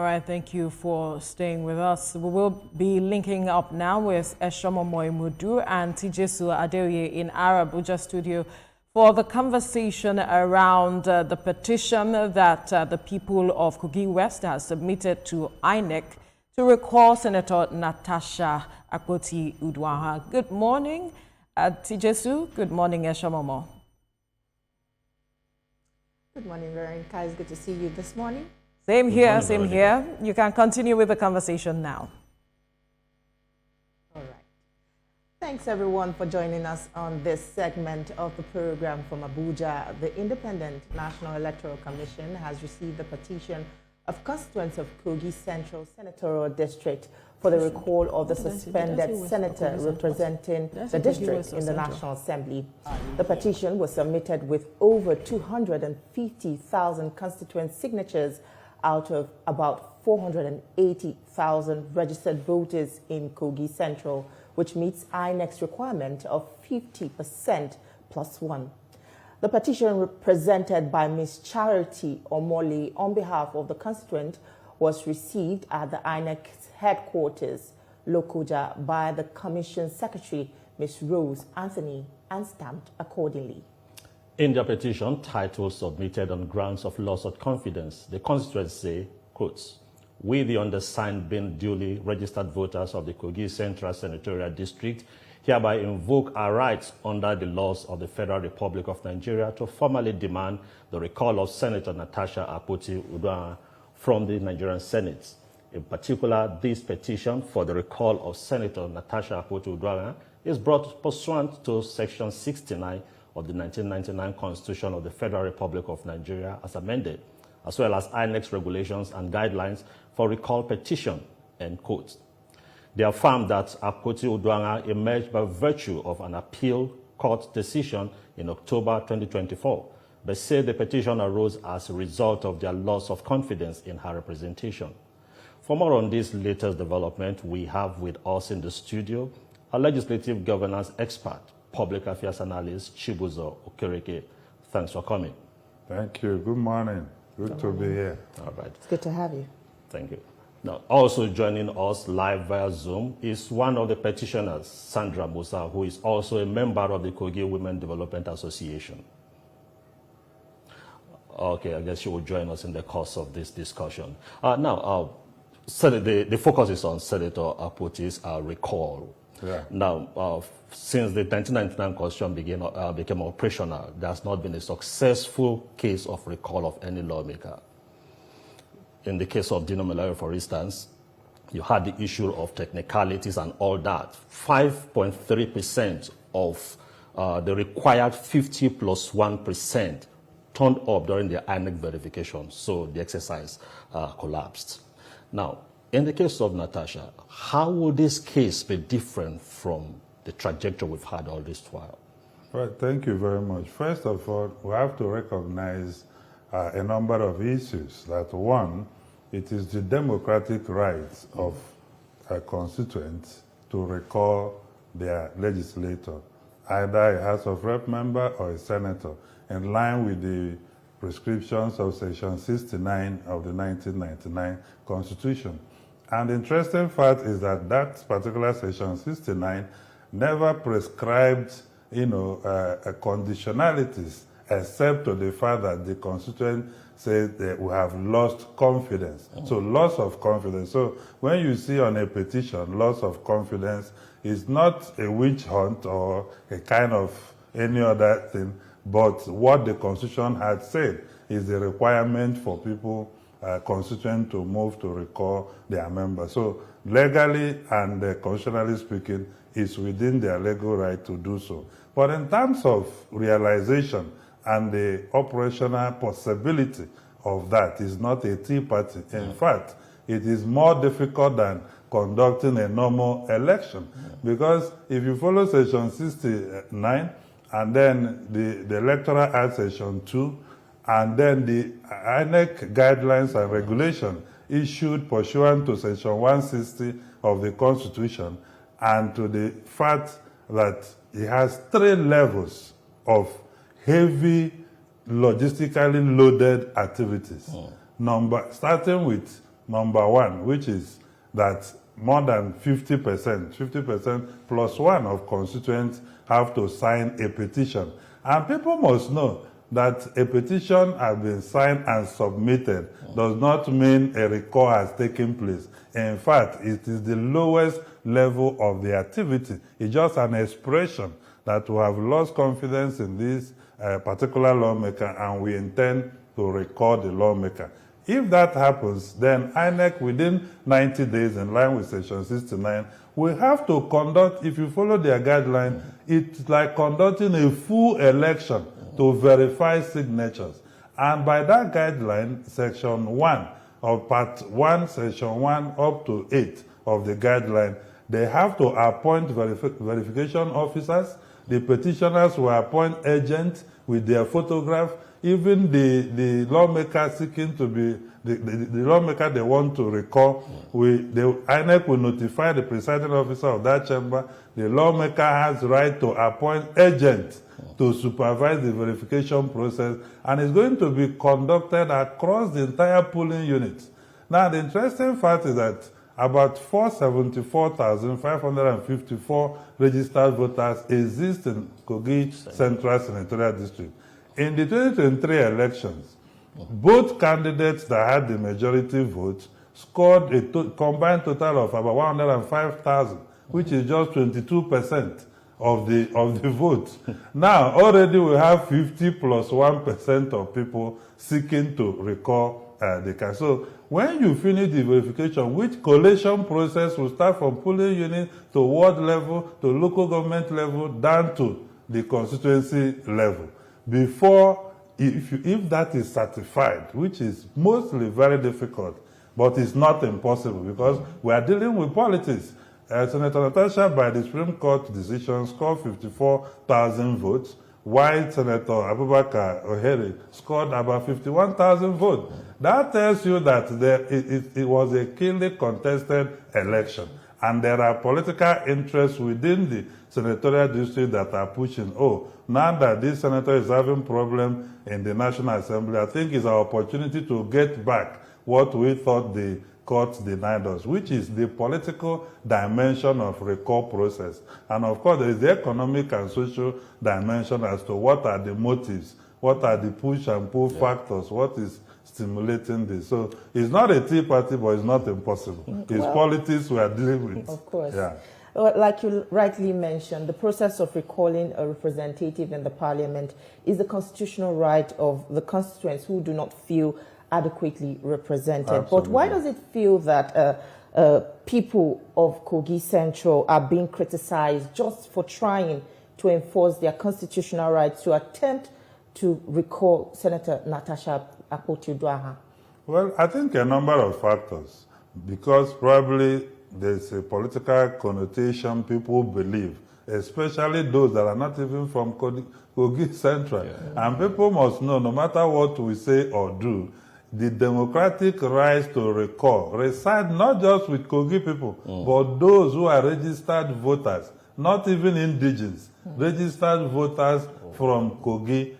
All right, thank you for staying with us. We will be linking up now with Eshomo Moimudu and Tijesu Adeoye in our Abuja studio for the conversation around the petition that the people of Kogi West has submitted to INEC to recall Senator Natasha Akpoti-Uduaghan. Good morning, Tijesu. Good morning, Eshomo. Good morning, Veronica. It's good to see you this morning. Same here, same here. You can continue with the conversation now. All right. Thanks, everyone, for joining us on this segment of the program from Abuja. The Independent National Electoral Commission has received the petition of constituents of Kogi Central Senatorial District for the recall of the suspended senator representing the district in the National Assembly. The petition was submitted with over 250,000 constituent signatures out of about 480,000 registered voters in Kogi Central, which meets INEC's requirement of 50% plus one. The petition presented by Ms. Charity Omoli on behalf of the constituent was received at the INEC's headquarters, Lokoja, by the Commission Secretary, Ms. Rose Anthony, and stamped accordingly. In their petition, title submitted on grounds of loss of confidence, the constituents say, quotes, "We, the undersigned, being duly registered voters of the Kogi Central Senatorial District, hereby invoke our rights under the laws of the Federal Republic of Nigeria to formally demand the recall of Senator Natasha Akpoti-Uduaghan from the Nigerian Senate. In particular, this petition for the recall of Senator Natasha Akpoti-Uduaghan is brought pursuant to Section 69 of the 1999 Constitution of the Federal Republic of Nigeria as amended, as well as INEC's regulations and guidelines for recall petition," end quote. They affirm that Akpoti-Uduaghan emerged by virtue of an appeal court decision in October 2024, but say the petition arose as a result of their loss of confidence in her representation. For more on this latest development, we have with us in the studio a legislative governance expert, public affairs analyst, Chibuzo Okereke. Thanks for coming. Thank you. Good morning. Good to be here. All right. It's good to have you. Thank you. Now, also joining us live via Zoom is one of the petitioners, Sandra Musa, who is also a member of the Kogi Women Development Association. Okay, I guess she will join us in the course of this discussion. So the focus is on Senator Akpoti's recall. Yeah. Now, since the 1999 Constitution became operational, there has not been a successful case of recall of any lawmaker. In the case of Dino Melayo, for instance, you had the issue of technicalities and all that. 5.3% of the required 50 plus 1% turned up during the INEC verification, so the exercise collapsed. Now, in the case of Natasha, how would this case be different from the trajectory we've had all this while? Well, thank you very much. First of all, we have to recognize a number of issues. That one, it is the democratic rights of constituents to recall their legislator, either a House of Rep member or a senator, in line with the prescriptions of Section 69 of the 1999 Constitution. And the interesting fact is that that particular Section 69 never prescribed, conditionalities, except to the fact that the constituent said that we have lost confidence. So loss of confidence. So when you see on a petition, loss of confidence is not a witch hunt or a kind of any other thing, but what the Constitution had said is the requirement for people, constituent, to move to recall their members. So legally and constitutionally speaking, it's within their legal right to do so. But in terms of realization and the operational possibility of that is not a tea party. In fact, it is more difficult than conducting a normal election. Because if you follow Section 69, and then the Electoral Act Section 2, and then the INEC guidelines and regulation issued pursuant to Section 160 of the Constitution, and to the fact that it has 3 levels of heavy, logistically loaded activities. Starting with Number one, which is that more than 50% plus one of constituents have to sign a petition. And people must know that a petition has been signed and submitted does not mean a recall has taken place. In fact, it is the lowest level of the activity. It's just an expression that we have lost confidence in this particular lawmaker and we intend to recall the lawmaker. If that happens, then INEC within 90 days, in line with Section 69, will have to conduct, if you follow their guideline, it's like conducting a full election to verify signatures. And by that guideline, Section 1 of Part 1, Section 1 up to 8 of the guideline, they have to appoint verification officers. The petitioners will appoint agents with their photograph. Even the lawmaker seeking to be, the lawmaker they want to recall, INEC will notify the presiding officer of that chamber. The lawmaker has the right to appoint agents to supervise the verification process, and it's going to be conducted across the entire polling unit. Now, the interesting fact is that about 474,554 registered voters exist in Kogi Central Senatorial District. In the 2023 elections, both candidates that had the majority vote scored a combined total of about 105,000, which is just 22% of the vote. Now, already we have 50 plus 1% of people seeking to recall the card. So when you finish the verification, which collation process will start from polling unit to ward level, to local government level, down to the constituency level. Before, if that is certified, which is mostly very difficult, but it's not impossible because we are dealing with politics. Senator Natasha, by the Supreme Court decision, scored 54,000 votes, while Senator Abubakar Ohere scored about 51,000 votes. That tells you that it was a keenly contested election. And there are political interests within the senatorial district that are pushing, now that this senator is having problem in the National Assembly, I think it's our opportunity to get back what we thought the court denied us, which is the political dimension of recall process. And of course, there is the economic and social dimension as to what are the motives, what are the push and pull factors, what is stimulating this. So it's not a tea party, but it's not impossible. It's politics we are dealing with. Of course. Yeah. Well, like you rightly mentioned, the process of recalling a representative in the parliament is the constitutional right of the constituents who do not feel adequately represented. Absolutely. But why does it feel that people of Kogi Central are being criticized just for trying to enforce their constitutional rights to attempt to recall Senator Natasha Akpoti-Uduaghan? Well, I think a number of factors, because probably there's a political connotation people believe, especially those that are not even from Kogi Central. Yeah. And people must know, no matter what we say or do, the democratic rights to recall reside not just with Kogi people, but those who are registered voters, not even indigenous, registered voters from Kogi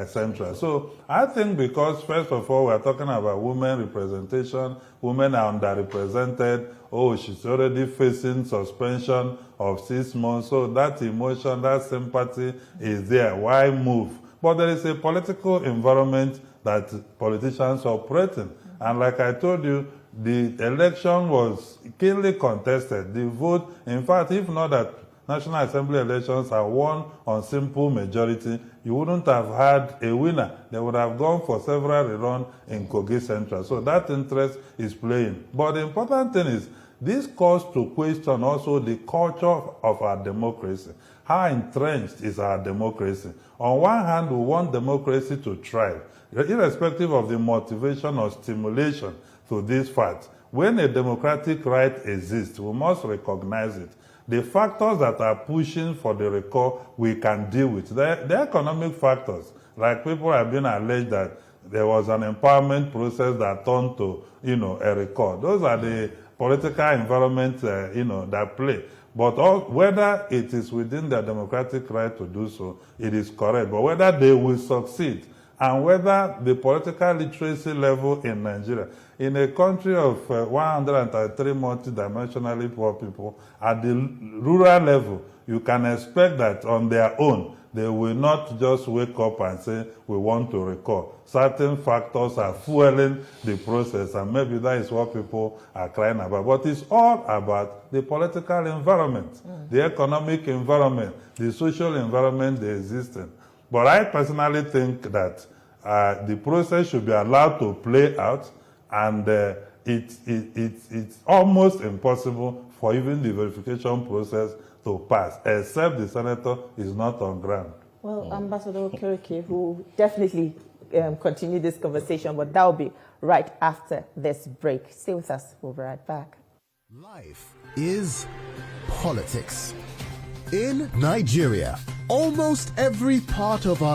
Central. So I think because, first of all, we're talking about women representation, women are underrepresented, she's already facing suspension of 6 months, so that emotion, that sympathy is there. Why move? But there is a political environment that politicians operate in. And like I told you, the election was keenly contested. The vote, in fact, if not that National Assembly elections are won on simple majority, you wouldn't have had a winner. They would have gone for several reruns in Kogi Central. So that interest is playing. But the important thing is, this calls to question also the culture of our democracy. How entrenched is our democracy? On one hand, we want democracy to thrive, irrespective of the motivation or stimulation to this fact. When a democratic right exists, we must recognize it. The factors that are pushing for the recall, we can deal with. The economic factors, like people have been alleged that there was an empowerment process that turned to, a recall. Those are the political environment, that play. But whether it is within their democratic right to do so, it is correct. But whether they will succeed and whether the political literacy level in Nigeria, in a country of 133 multidimensionally poor people, at the rural level, you can expect that on their own, they will not just wake up and say, we want to recall. Certain factors are fueling the process, and maybe that is what people are crying about. But it's all about the political environment, the economic environment, the social environment they exist in. But I personally think that the process should be allowed to play out, and it's almost impossible for even the verification process to pass, except the senator is not on ground. Well, Ambassador Okereke, who definitely continue this conversation, but that will be right after this break. Stay with us. We'll be right back. Life is politics. In Nigeria, almost every part of our